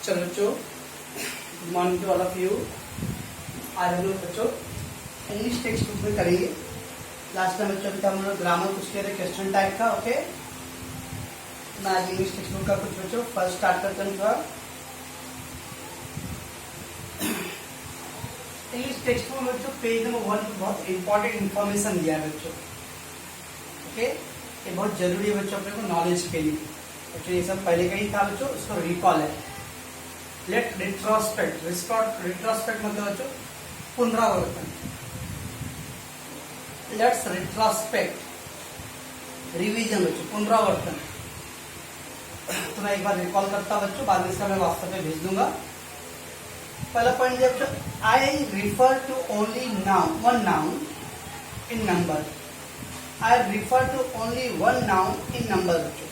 चलो बच्चों, good morning to all of you. आज हम लोग बच्चों इंग्लिश टेक्स्ट बुक में करेंगे। लास्ट टाइम बच्चों हम लोग ग्रामर कुछ किया था, क्वेश्चन टाइप का। ओके, मैं आज इंग्लिश टेक्स्ट बुक का कुछ बच्चों फर्स्ट स्टार्ट करते हैं थोड़ा। इंग्लिश टेक्स्ट बुक में बच्चों पेज नंबर 1 पर बहुत इंपॉर्टेंट इंफॉर्मेशन दिया है बच्चों। ओके, ये बहुत जरूरी है बच्चों अपने को नॉलेज के लिए। बच्चों ये सब पहले का ही था बच्चों, उसको रिकॉल है। लेट रिट्रोस्पेक्ट, रिट्रोस्पेक्ट मतलब बच्चों पुनरावर्तन। लेट्स रिट्रोस्पेक्ट, रिवीजन बच्चों, पुनरावर्तन। तो मैं एक बार रिकॉल करता हूं बच्चों, बाद में इसका मैं व्हाट्सएप पे भेज दूंगा। पहला पॉइंट है बच्चों, I refer to only noun, one noun in number. I refer to only one noun in number बच्चों।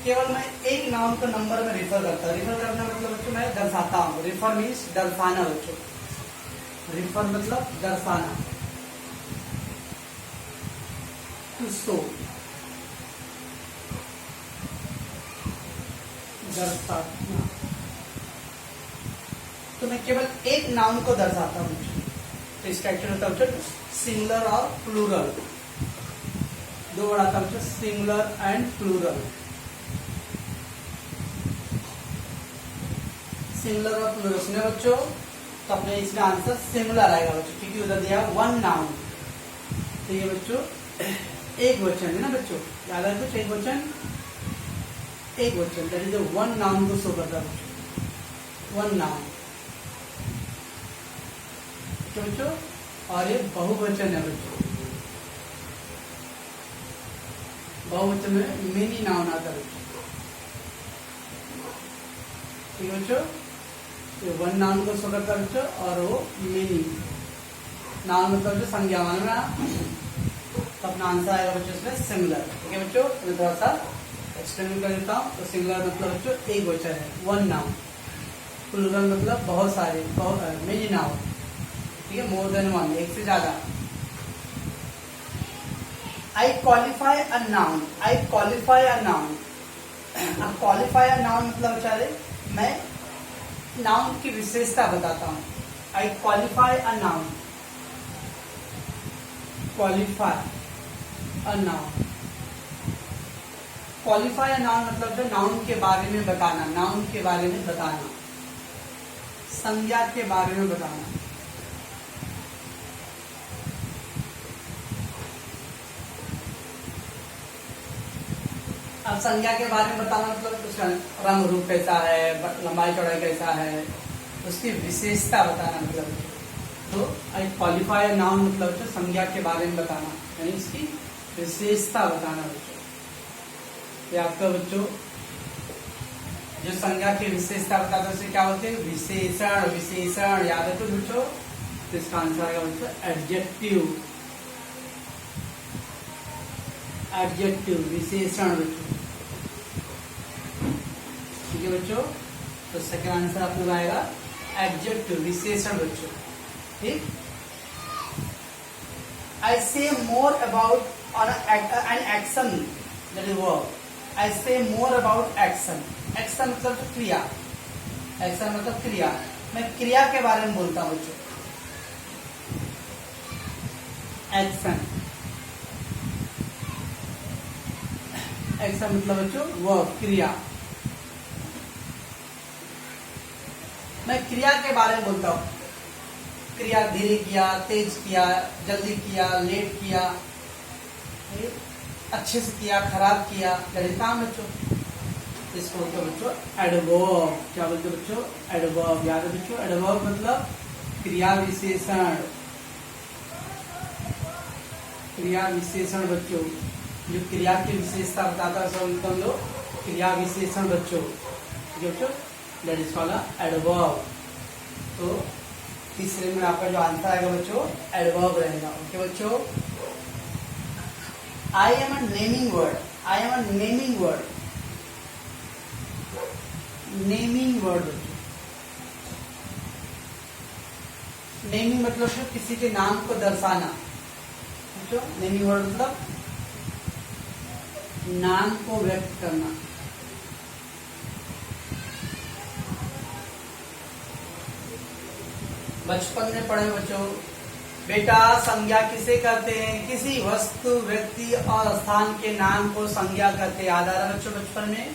केवल मैं एक नाउन को नंबर में रिफर करता हूँ। रिफर करना मतलब बच्चों मैं दर्शाता हूँ। रिफर मीन्स दर्शाना बच्चों। रिफर मतलब दर्शाना, टू शो, दर्शाना। तो मैं केवल एक नाउन को दर्शाता हूँ। तो इसका एक्चुअल होता है बच्चों सिंगुलर और प्लूरल। दो वर्ड आता है बच्चों, सिंगुलर एंड प्लूरल। सिंगुलर और प्लूरल सुने बच्चों, तो अपने इसका आंसर सिंगुलर आएगा बच्चों, क्योंकि उधर दिया वन नाउन। तो ये बच्चों एक वचन है ना बच्चों, याद है कुछ? एक वचन, एक वचन, दैट इज वन नाउन को शो करता है बच्चों, वन नाउन। तो बच्चों, और ये बहुवचन है बच्चों। बहुवचन में मेनी नाउन आता है बच्चों। ठीक है बच्चों, ये वन नाउन को शो करता है बच्चों, और वो मेनी नाउन मतलब जो संज्ञा माना, तो अपना आंसर आएगा बच्चों इसमें सिंगुलर। ठीक है बच्चों, मैं थोड़ा सा एक्सप्लेन कर देता हूँ। तो सिंगुलर मतलब बच्चों एक वचन है, वन नाउन। प्लूरल मतलब बहुत सारे, मेनी नाउन। ठीक है, मोर देन वन, एक से ज्यादा। I qualify a noun, I qualify a noun. Qualify a noun मतलब बेचारे मैं नाउन की विशेषता बताता हूं। I qualify a noun, qualify a noun. Qualify a noun मतलब जो नाउन के बारे में बताना, नाउन के बारे में बताना, संज्ञा के बारे में बताना। अब संज्ञा के बारे में बताना मतलब उसका रंग रूप कैसा है, लंबाई चौड़ाई कैसा है, उसकी विशेषता बताना मतलब। तो आई क्वालिफाई नाउन मतलब जो संज्ञा के बारे में बताना, यानी उसकी विशेषता बताना बच्चों। ये आपका बच्चों जो संज्ञा की विशेषता बताता है उसे क्या बोलते हैं? विशेषण। विशेषण याद है तो बच्चों, तो इसका आंसर आएगा बच्चों एडजेक्टिव। एडजेक्टिव, विशेषण बच्चों। ठीक है बच्चों, तो सेकंड आंसर आप लोग आएगा एडजेक्टिव, विशेषण बच्चों। ठीक, I say more about an action, that is verb. I say more about action. Action मतलब क्रिया, एक्शन मतलब क्रिया। मैं क्रिया के बारे में बोलता हूं बच्चों, एक्शन। एक्शन मतलब बच्चों वर्ब, क्रिया। मैं क्रिया के बारे में बोलता हूं। क्रिया धीरे किया, तेज किया, जल्दी किया, लेट किया, अच्छे से किया, खराब किया, काम बच्चों। इसको बोलते हैं बच्चों एडवर्ब। क्या बोलते हैं बच्चों? एडवर्ब। याद है बच्चों, एडवर्ब मतलब क्रिया विशेषण। क्रिया विशेषण बच्चों, जो क्रिया की विशेषता बताता है सब हम लोग क्रिया विशेषण बच्चों। ठीक है बच्चों, दैट इज कॉल्ड एडवर्ब। तो तीसरे में आपका जो आंसर आएगा बच्चों एडवर्ब रहेगा। ओके बच्चों, I am a naming word. I am a naming word. Naming word बच्चों, नेमिंग मतलब किसी के नाम को दर्शाना बच्चों। नेमिंग वर्ड मतलब नाम को व्यक्त करना। बचपन में पढ़े बच्चों, बेटा संज्ञा किसे कहते हैं? किसी वस्तु, व्यक्ति और स्थान के नाम को संज्ञा कहते हैं। याद आ रहा बच्चों बचपन में?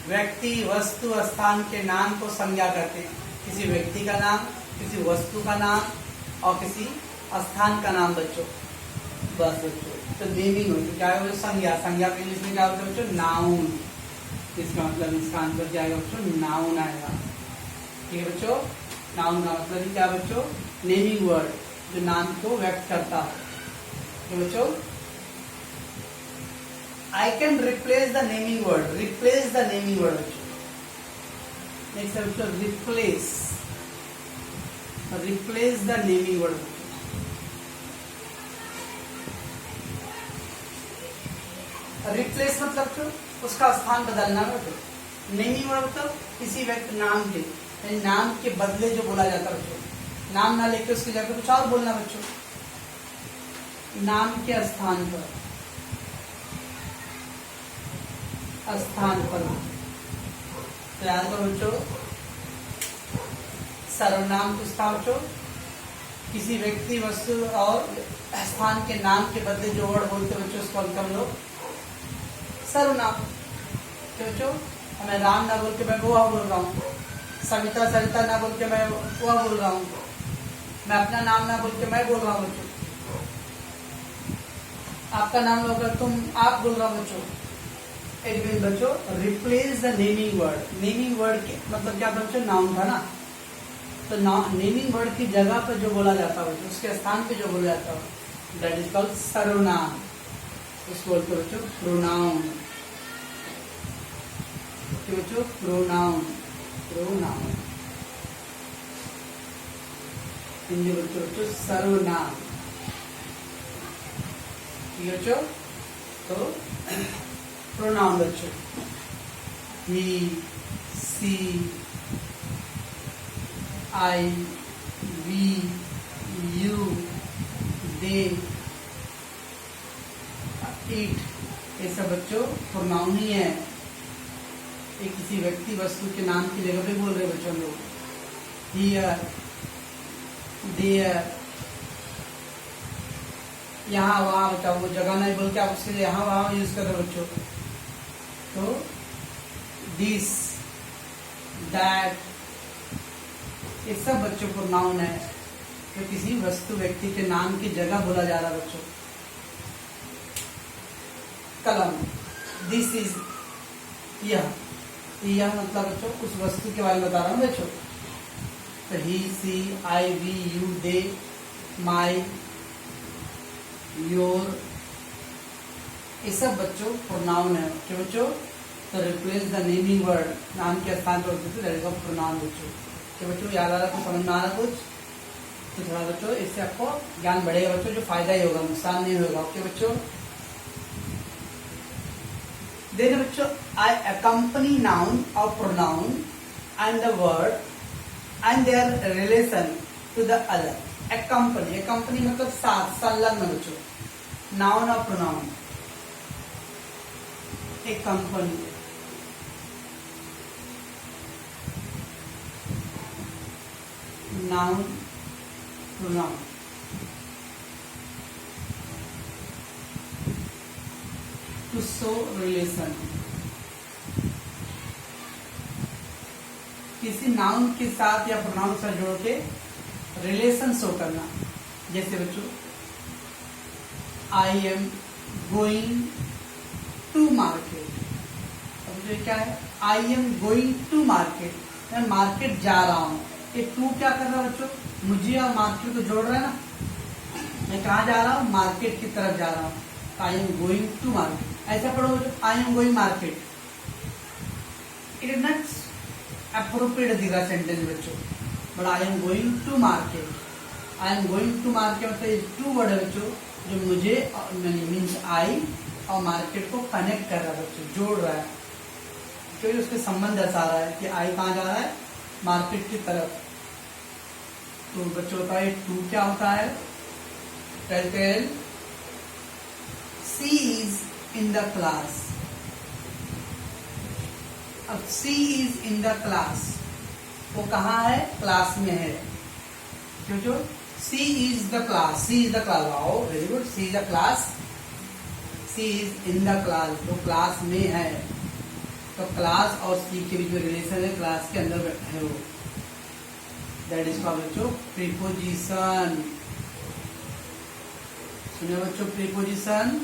व्यक्ति, वस्तु, स्थान के नाम को संज्ञा कहते हैं। किसी व्यक्ति का नाम, किसी वस्तु का नाम और किसी स्थान का नाम बच्चों। बस बच्चों, तो नेमिंग होती क्या है? संज्ञा। संज्ञा को इंग्लिश में क्या होता है बच्चों? नाउन। इसका मतलब इसका आंसर क्या आएगा बच्चों? नाउन आएगा। ठीक है बच्चों, नाउन का मतलब क्या बच्चों? नेमिंग वर्ड, जो नाम को व्यक्त करता है। तो बच्चों, I can replace the naming word. Replace the naming word बच्चों। नेक्स्ट है बच्चों replace. Replace the naming word बच्चों। रिप्लेस मतलब बच्चों उसका स्थान बदलना है बच्चों। नेमिंग वर्ड मतलब किसी व्यक्ति, नाम के, नाम के बदले जो बोला जाता है बच्चों। नाम ना लेके उसकी जगह कुछ और बोलना बच्चों। नाम के स्थान पर, स्थान पर। तो याद करो बच्चों, सर्वनाम किसका बच्चों? किसी व्यक्ति, वस्तु और स्थान के नाम के बदले जो वर्ड बोलते बच्चों उसको हम लोग सर्वनाम। तो बच्चों, मैं राम ना बोल के मैं वह बोल रहा हूँ। सविता सरिता ना बोल के मैं वह बोल रहा हूँ। मैं अपना नाम ना बोल के मैं बोल रहा हूँ बच्चों। आपका नाम होकर तुम आप बोल रहा हूँ बच्चों। इट मीन बच्चों replace the naming word. Naming word के मतलब क्या बच्चों? नाउन था ना, तो नेमिंग वर्ड की जगह पर जो बोला जाता है बच्चों, उसके स्थान पे जो बोला जाता है, दैट इज कॉल्ड सर्वनाम। उसको बोलते बच्चों प्रोनाउन। बच्चों प्रोनाउन, प्रोनाउन हिंदी बच्चों सर्वनाम। ठीक है बच्चों, तो प्रोनाउन बच्चों ही, she, I, we, you, they, it, ये सब बच्चों प्रोनाउन ही है। ये किसी व्यक्ति, वस्तु के नाम की जगह पे बोल रहे बच्चों लोग। हियर, देयर, यहाँ वहाँ बच्चा, वो जगह नहीं बोल के आप उसके लिए यहाँ वहाँ यूज कर रहे बच्चों। तो दिस, दैट, ये सब बच्चों प्रोनाउन है, जो किसी वस्तु, व्यक्ति के नाम की जगह बोला जा रहा है बच्चों। कलम, दिस इज, यह मतलब बच्चों उस वस्तु के बारे में बता रहा हूँ बच्चों। तो he, she, I, we, you, they, my, your, ये सब बच्चों प्रोनाउन है। क्यों बच्चों? तो रिप्लेस द नेमिंग वर्ड, नाम के स्थान पर प्रोनाउन बच्चों। क्या बच्चों याद आ रहा, कुछ समझ में आ रहा कुछ? तो थोड़ा बच्चों इससे आपको ज्ञान बढ़ेगा बच्चों, जो फायदा ही होगा, नुकसान नहीं होगा। ओके बच्चों, देखिए बच्चों, आई accompany noun or pronoun and the word and their relation to the other. Accompany, accompany मतलब साथ, संलग्न बच्चों। noun और pronoun, accompany, noun, pronoun। To show relation, किसी नाउन के साथ या प्रोनाउन से जोड़ के रिलेशन शो करना। जैसे बच्चों, I am going to market. अब ये क्या है? I am going to market, मैं मार्केट जा रहा हूँ। ये टू क्या कर रहा है बच्चों? मुझे और मार्केट को जोड़ रहा है ना। मैं कहाँ जा रहा हूँ? मार्केट की तरफ जा रहा हूँ। I am going to market. ऐसा पढ़ो बच्चों, I am going market. It is not appropriate दिख रहा सेंटेंस बच्चों, but I am going to market. I am going to market मतलब टू वर्ड है बच्चों, जो मुझे मीन्स आई और मार्केट को कनेक्ट कर रहा है बच्चों, जोड़ रहा है, क्योंकि उसके संबंध दर्शा रहा है कि आई कहाँ जा रहा है? मार्केट की तरफ। तो बच्चों का ये टू क्या होता है? Tell she is in the class. अब she is in the class, वो कहाँ है, क्लास में है। क्यों, she is the class, she is the class, wow very good, she is the class, she is in the class, वो class में है। तो क्लास और सी के बीच में रिलेशन है, क्लास के अंदर है वो, दैट इज कॉल्ड बच्चों प्रीपोजिशन। सुनिए बच्चों प्रीपोजिशन,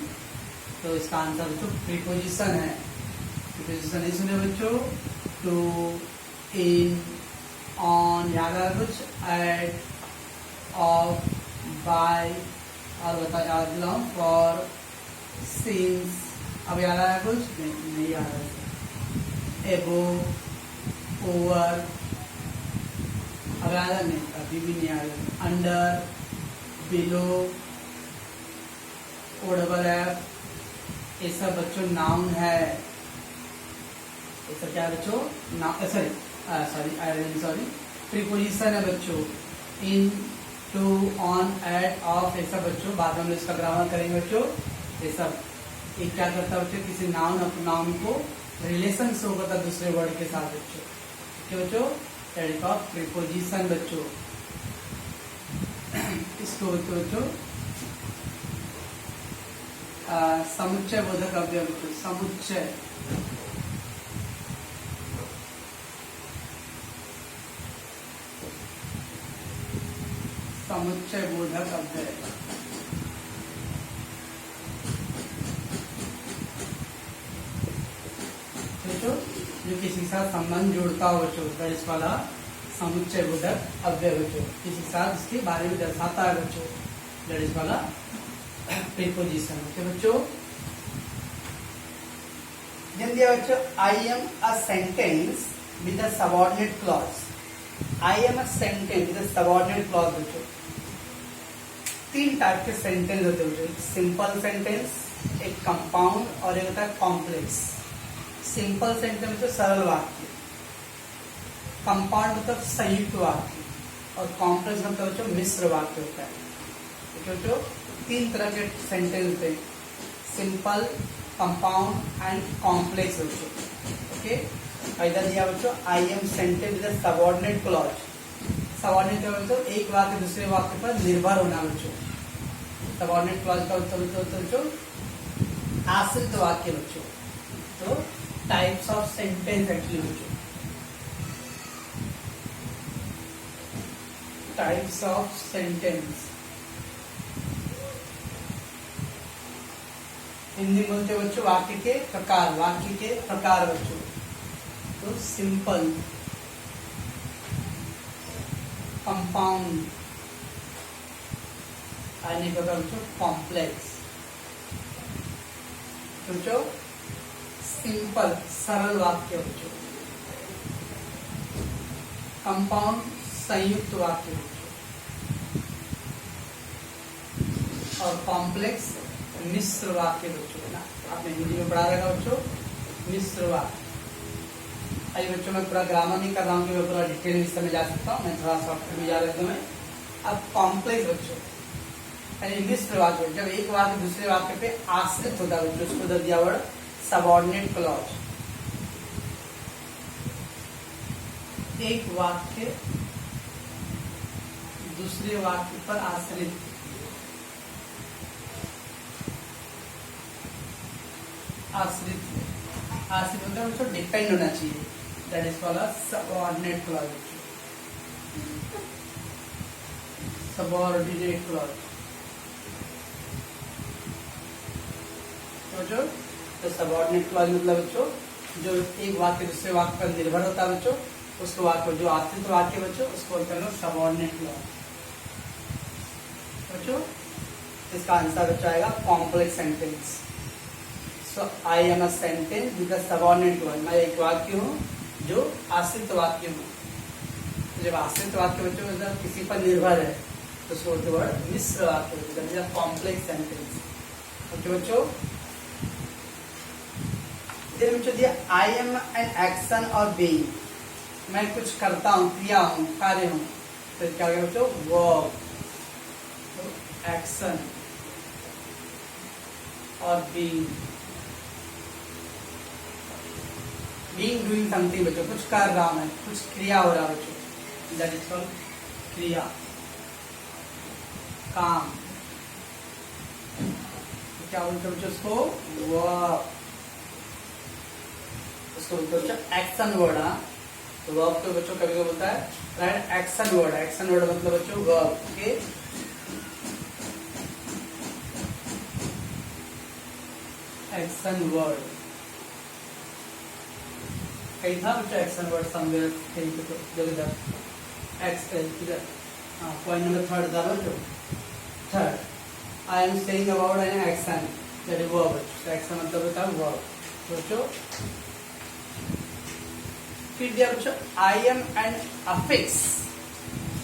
तो इसका आंसर बच्चों प्रीपोजिशन है। प्रीपोजिशन नहीं सुने बच्चों, टू, इन, ऑन, याद आ कुछ, एट, ऑफ, बाय, और बता याद दिलाऊं, फॉर, सिंस, अब याद आया कुछ, नहीं याद आया, एबो, ओवर, अब याद है, नहीं अभी भी नहीं आया, under, below, O double F, ये सब बच्चों नाउन है। ये सब क्या है बच्चों, सॉरी प्रीपोजिशन है बच्चों। इन, टू, ऑन, एट, ऑफ, ये सब बच्चों बाद में हम इसका ग्रामर करेंगे बच्चों। ये सब एक क्या करता है बच्चों, किसी नाउन को रिलेशन शो करता है दूसरे वर्ड के साथ बच्चों। ठीक है बच्चों, दैट इज कॉल्ड प्रीपोजिशन बच्चों। इसको बच्चों समुच्चय बोधक अव्यय बच्चों, समुच्चय, समुच्चय बोधक अव्यय। बच्चों जो किसी के साथ संबंध जोड़ता हो बच्चों, इस वाला समुच्चय बोधक अव्यय बच्चों, किसी के साथ इसके बारे में दर्शाता है बच्चों, दैट इज वाला प्रीपोजिशन। ओके बच्चों, then दिया बच्चों I am a sentence with a subordinate clause। I am a sentence with a subordinate clause बच्चों। तीन टाइप के सेंटेंस होते हैं बच्चों, एक सिंपल सेंटेंस, एक कंपाउंड और एक होता है कॉम्प्लेक्स। सिंपल सेंटेंस मतलब सरल वाक्य, कंपाउंड मतलब संयुक्त वाक्य, और कॉम्प्लेक्स मतलब बच्चों मिश्र वाक्य होता है। बच्चों तीन तरह के सेंटेंस होते हैं, सिंपल, कंपाउंड एंड कॉम्प्लेक्स बच्चों। ओके, इधर दिया बच्चों I M sentence with subordinate clause. Subordinate का बच्चों एक वाक्य दूसरे वाक्य पर निर्भर होना बच्चों। सबऑर्डिनेट क्लॉज का बच्चों आश्रित वाक्य बच्चों। तो टाइप्स ऑफ सेंटेंस एक्चुअली बच्चों, टाइप्स ऑफ सेंटेंस हिंदी बोलते बच्चों वाक्य के प्रकार, वाक्य के प्रकार बच्चों। तो सिंपल, कंपाउंड, अन्य प्रकार बच्चों कॉम्प्लेक्स। बच्चों सिंपल सरल वाक्य बच्चों, कंपाउंड संयुक्त वाक्य बच्चों, और कॉम्प्लेक्स मिश्र वाक्य बच्चों। ना आपने हिंदी में पढ़ा रहेगा बच्चों, मिश्र वाक्य। अरे बच्चों मैं पूरा ग्रामर नहीं कर रहा हूँ कि मैं पूरा डिटेल में इसमें जा सकता हूँ, मैं थोड़ा सॉफ्ट में जा रहा हूँ। अब कॉम्प्लेक्स बच्चों यानी मिश्र वाक्य, जब एक वाक्य दूसरे वाक्य पे आश्रित होता है बच्चों, उसको उधर दिया वर्ड सबऑर्डिनेट क्लॉज। एक वाक्य दूसरे वाक्य पर आश्रित, आश्रित होता है बच्चों, डिपेंड होना चाहिए, that is called subordinate clause. Subordinate clause बच्चों, तो सबऑर्डिनेट क्लॉज मतलब बच्चों जो एक वाक्य दूसरे वाक्य पर निर्भर होता है बच्चों, उसको वाक्य जो आश्रित वाक्य बच्चों उसको बोलते हैं सबऑर्डिनेट क्लॉज बच्चों। इसका आंसर बच्चों आएगा complex sentence. So I am a sentence with a subordinate clause, मैं एक वाक्य हूँ जो आश्रित वाक्य हूँ। जब आश्रित वाक्य बच्चों मतलब किसी पर निर्भर है तो उसको बोलते वर्ड मिश्र वाक्य होते हैं, कॉम्प्लेक्स सेंटेंस। ओके बच्चों, बच्चों दिया आई एम एन एक्शन और बीइंग, मैं कुछ करता हूँ, क्रिया हूँ, कार्य हूँ, तो क्या होगा बच्चों वर्ब, एक्शन और बीइंग। बीइंग डूइंग समथिंग बच्चों, कुछ कर रहा मैं, कुछ क्रिया हो रहा बच्चों, दैट इज कॉल्ड क्रिया, काम। तो क्या बोलते हैं बच्चों उसको? वर्ब। उसको बोलते हैं बच्चों एक्शन वर्ड। हाँ, तो वर्ब को बच्चों कभी कभी बोलता है right action word. Action word मतलब बच्चों वर्ब। ओके, एक्शन वर्ड कहीं था बच्चों, एक्शन वर्ड समवेयर कहीं पे, तो जब इधर एक्स इधर, हाँ पॉइंट नंबर थर्ड था बच्चों, third I am saying about an action that is verb. Action मतलब होता है वर्ब। बच्चों फिर दिया बच्चों I M and affix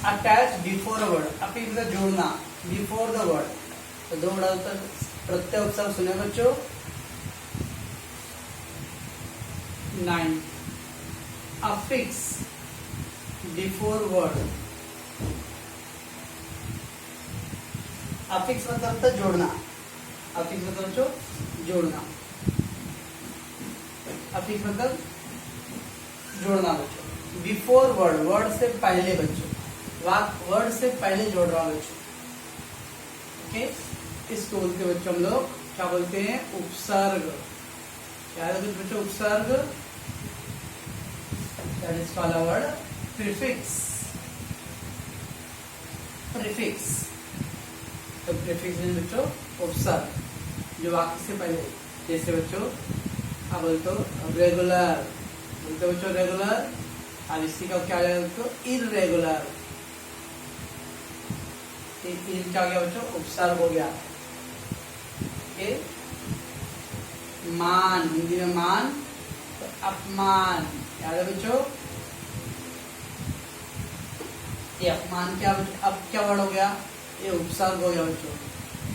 attach before a word. Affix मतलब जोड़ना, बिफोर द वर्ड। तो दो वर्ड होता है, प्रत्यय उपसर्ग सुने बच्चों 9, अफिक्स बिफोर वर्ड। अफिक्स मतलब होता है जोड़ना, अफिक्स मतलब बच्चों जोड़ना, अफिक्स मतलब जोड़ना बच्चों। बिफोर वर्ड, वर्ड से पहले बच्चों, वर्ड से पहले जोड़ रहा बच्चों। ओके, इसको बोलते हैं बच्चों हम लोग क्या बोलते हैं? उपसर्ग। क्या है बच्चों? उपसर्ग। That is called a word prefix. Prefix तो प्रीफिक्स है बच्चों उपसर्ग, जो वाक्य से पहले। जैसे बच्चों आप बोलते हो रेगुलर, बोलते बच्चों रेगुलर, अब इसी का क्या है बच्चों? इररेगुलर। क्या हो गया बच्चों? उपसर्ग हो गया। ओके, मान, हिंदी में मान तो अपमान, याद है बच्चों? ये अपमान क्या बच्चों? अब क्या वर्ड हो गया? ये उपसर्ग हो गया बच्चों,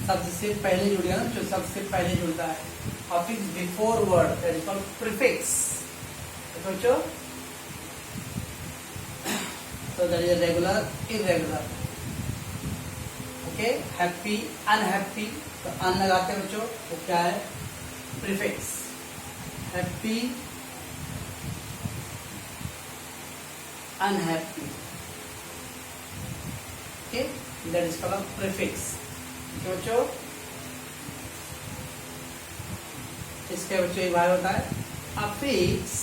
शब्द से पहले जुड़ गया ना बच्चों, शब्द से पहले जुड़ता है। Affix before word that is called prefix. बच्चों so that is regular, irregular. Okay, happy, unhappy, तो अन लगाते हैं बच्चों, तो क्या है? Prefix. Happy, unhappy, okay, that is called prefix. बच्चों इसके बच्चों एक बार होता है affix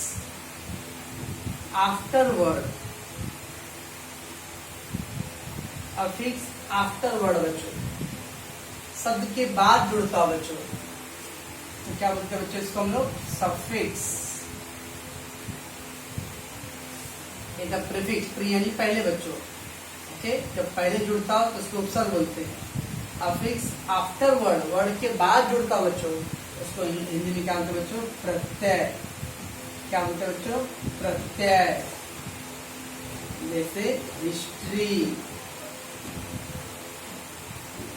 after word. Affix after word बच्चों, शब्द के बाद जुड़ता है बच्चों, तो क्या बोलते हैं बच्चों इसको हम लोग? सफिक्स। एक प्रीफिक्स, प्री यानी पहले बच्चों। ओके, जब पहले जुड़ता हो तो उसको उपसर्ग बोलते हैं। अफिक्स आफ्टर वर्ड, वर्ड के बाद जुड़ता हो बच्चों, उसको हिंदी में क्या बोलते हैं बच्चों? प्रत्यय। क्या बोलते हैं बच्चों? प्रत्यय। जैसे हिस्ट्री,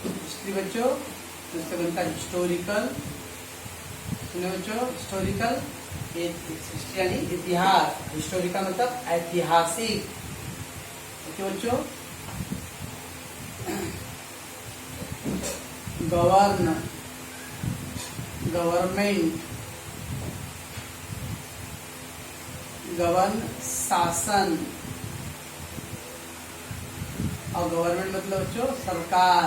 हिस्ट्री बच्चों जिससे बनता है हिस्टोरिकल। सुने बच्चों, हिस्टोरिकल हिस्ट्री यानी इतिहास, हिस्टोरिकल मतलब ऐतिहासिक। ओके बच्चों, गवर्न, गवर्नमेंट, गवर्न शासन, और गवर्नमेंट मतलब बच्चों सरकार,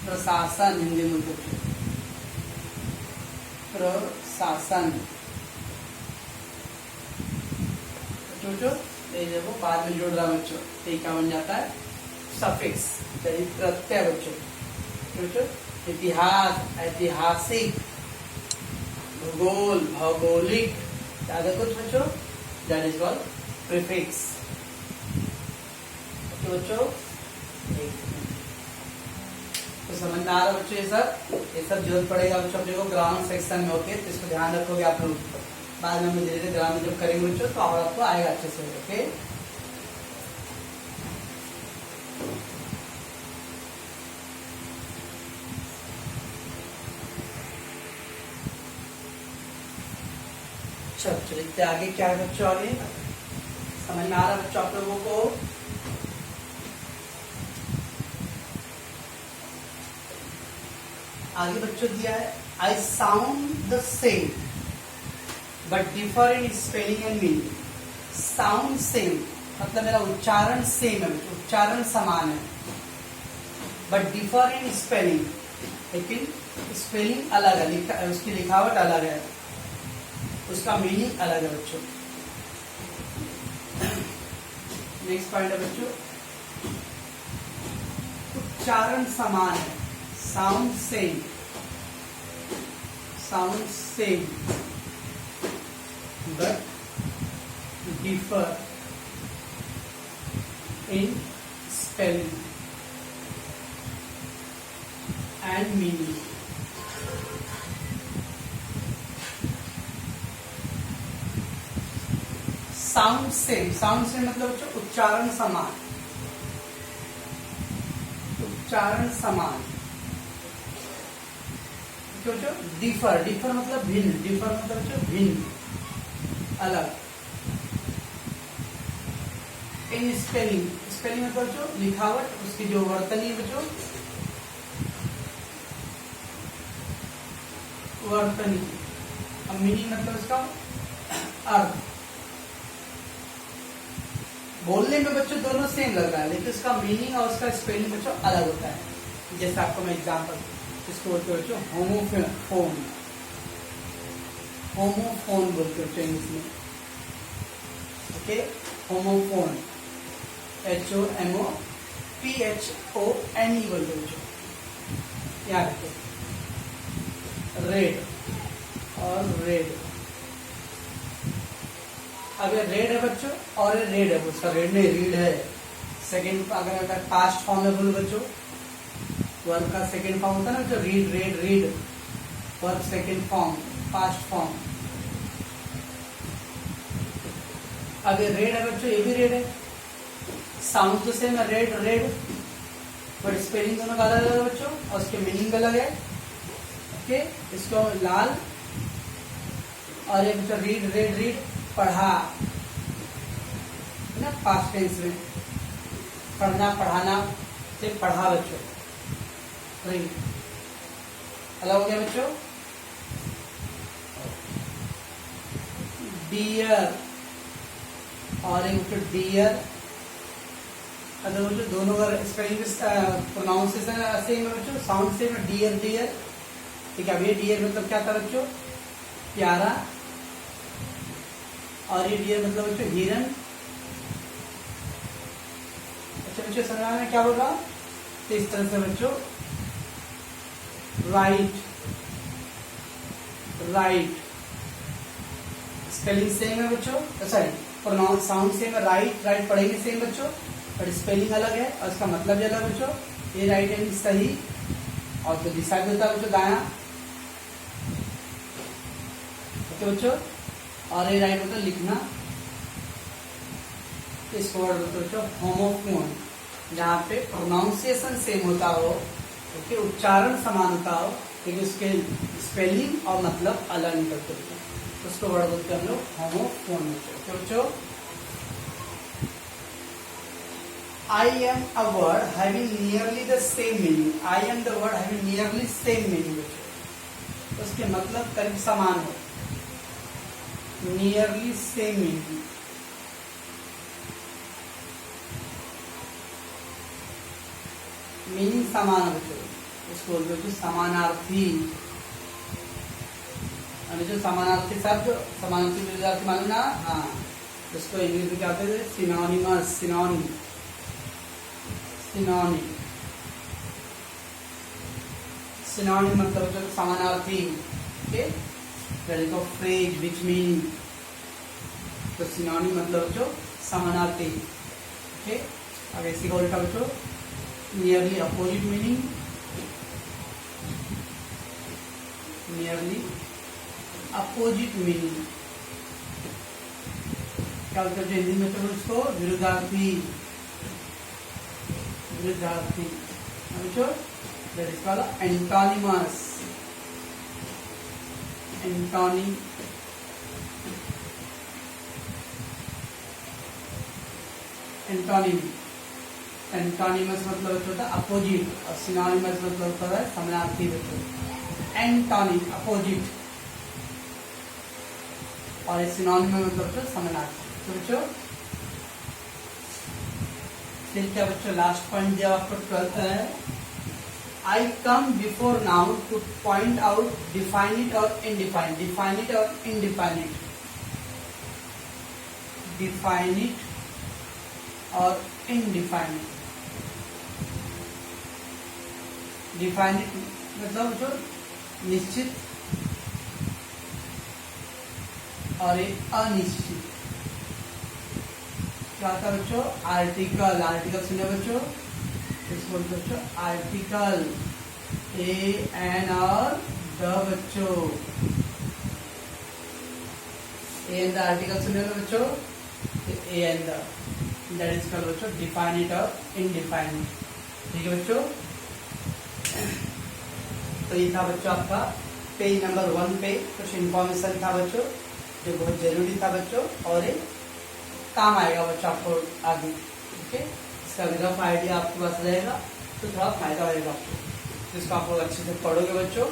प्रशासन हिंदी में बोलते हैं प्रशासन। बच्चों ये देखो बाद में जोड़ रहा बच्चों, ये क्या बन जाता है? सफिक्स, प्रत्यय बच्चों। इतिहास, ऐतिहासिक, भूगोल, भौगोलिक, ज्यादा कुछ बच्चों, that is called prefix. Okay बच्चों, तो समझ में आ रहा बच्चों? ये सब जरूरत पड़ेगा बच्चों अपने को ग्रामर सेक्शन में। ओके, तो इसको ध्यान रखोगे आप लोग, बाद में धीरे धीरे ग्रामर जब करेंगे बच्चों तो आपको आएगा अच्छे से। ओके, चलिए आगे क्या है बच्चों? आगे समझ में आ रहा है बच्चों आप लोगों को? आगे बच्चों दिया है I sound the same. But differ in spelling and meaning. Sound same मतलब मेरा उच्चारण सेम है, उच्चारण समान है, बट डिफर इन स्पेलिंग, लेकिन स्पेलिंग अलग है, उसकी लिखावट अलग है, उसका मीनिंग अलग है बच्चों। नेक्स्ट पॉइंट है बच्चों, उच्चारण समान है, sound same, sound same but differ in spelling and meaning. Sound same, sound same मतलब बच्चों उच्चारण समान, उच्चारण समान। बच्चों डिफर, डिफर मतलब भिन्न, डिफर मतलब बच्चों भिन्न, अलग। इन स्पेलिंग, स्पेलिंग मतलब बच्चों लिखावट, उसकी जो वर्तनी है बच्चों, वर्तनी। अब मीनिंग मतलब इसका अर्थ। बोलने में बच्चों दोनों सेम लग रहा है, लेकिन उसका मीनिंग और उसका स्पेलिंग बच्चों अलग होता है। जैसे आपको मैं एग्जांपल, इसको बोलते हो बच्चों होमोफोन, होमोफोन बोलते हो इंग्लिश में, ओके। होमोफोन HOMOPHONE बोलते हो बच्चों, याद रखो। रेड और रेड, अगर रेड है बच्चों और रेड है, उसका रेड नहीं रीड है। सेकेंड अगर पास्ट फॉर्म में बोलो बच्चों, वर्ब का सेकेंड फॉर्म होता है ना बच्चों, read red read, verb second form past form. अगर रेड है बच्चों, ये भी रेड है, साउंड तो सेम है रेड रेड, बट स्पेलिंग दोनों का अलग अलग है बच्चों, और उसके मीनिंग अलग है, ओके। इसको लाल, और ये बच्चों रीड रेड रीड, पढ़ा ना, पास्ट टेंस में पढ़ना पढ़ाना से पढ़ा बच्चों, रीड अलग हो गया बच्चों। डियर और एक बच्चों डियर, अगर बच्चों दोनों का स्पेलिंग प्रोनाउंसिएशन सेम है बच्चों, साउंड सेम है, डियर डियर, ठीक है। अब ये डियर मतलब क्या था बच्चों, प्यारा, और ये डियर मतलब बच्चों हिरन। अच्छा बच्चों समझ में क्या बोला, तो इस तरह से बच्चों राइट, राइट स्पेलिंग सेम है बच्चों, सॉरी प्रोनाउंस साउंड सेम है, राइट राइट पढ़ेंगे सेम बच्चों, पर स्पेलिंग अलग है और इसका मतलब भी अलग है बच्चों। ये राइट यानी सही, और जो दिशा भी होता है बच्चों दायां, ओके बच्चों। और ये राइट होता है लिखना, इसको वर्ड होता है बच्चों होमोफोन, जहाँ पे प्रोनाउंसिएशन सेम होता हो, ओके, उच्चारण समान होता हो, लेकिन उसके स्पेलिंग और मतलब अलग निकलते होते हैं, उसको वर्ड बोलते हैं हम लोग होमोफोन। ओके बच्चों, I am a word having nearly the same meaning. I am the word having nearly same meaning बच्चों, उसके मतलब करीब समान हो, नियरली सेम मीनिंग। मीनिंग समान है बच्चों, उसको बोलते हो समानार्थी। जो समानार्थी शब्द, समानार्थी विरुद्धार्थी मालूम ना, हाँ, उसको इंग्लिश में क्या कहते हैं, सिनोनिमस, सिनोनिम, सिनोनिम, सिनोनिम मतलब जो समानार्थी, ओके। फ्रेज विच मीन, तो सिनोनिम मतलब जो समानार्थी, ओके। अब इसी को उल्टा बच्चों nearly opposite meaning, nearly opposite meaning क्या बोलते हैं हिंदी में, तो उसको विरुद्धार्थी, विरुद्धार्थी बच्चों, that is called antonymous, antonym, antonym, antonymous मतलब होता है अपोजिट, और सिनोनिमस मतलब होता है समानार्थी बच्चों। एंटोनिम अपोजिट, और इस सिनोनिम में मतलब बच्चों समानार्थी। तो बच्चों फिर क्या बच्चों लास्ट पॉइंट जब आपको 12th है, I come before noun to point out definite और इनडिफाइनिट, डिफाइनिट और इनडिफाइनिट, डिफाइनिट और इनडिफाइनिट। डिफाइनिट मतलब जो निश्चित और एक अनिश्चित। क्या था बच्चों? आर्टिकल, आर्टिकल सुनिए बच्चों, इसको बोलते बच्चों आर्टिकल, ए एन और द बच्चों, ए एन द आर्टिकल सुनिए बच्चों, a an the, that is called बच्चों डिफाइनिट और इनडिफाइनिट। ठीक है बच्चों, तो ये था बच्चों आपका पेज नंबर 1 पे कुछ इन्फॉर्मेशन था बच्चों जो बहुत जरूरी था बच्चों, और ये काम आएगा बच्चों आपको आगे। ओके, इसका रफ आइडिया आपके पास रहेगा तो थोड़ा फायदा होगा आपको, तो इसको आप लोग अच्छे से पढ़ोगे बच्चों।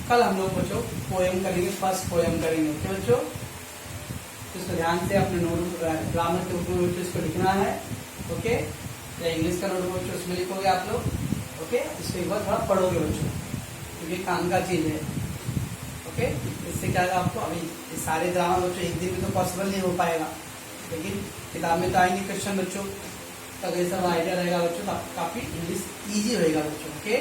कल हम लोग बच्चों पोएम करेंगे, फर्स्ट पोएम करेंगे। ओके बच्चों, तो इसको ध्यान से अपने नोट ग्रामर के रूप में बच्चों इसको लिखना है। ओके, या इंग्लिश का नोट बच्चों उसमें लिखोगे आप लोग। ओके, इसको एक बार थोड़ा पढ़ोगे बच्चों, क्योंकि काम का चीज है। ओके, इससे क्या होगा आपको, अभी सारे ग्रामर बच्चों एक दिन में तो पॉसिबल नहीं हो पाएगा, लेकिन किताब में तो आएंगे क्वेश्चन बच्चों, तो अगर सब आइडिया रहेगा बच्चों तो काफी इंग्लिश ईजी रहेगा बच्चों। ओके।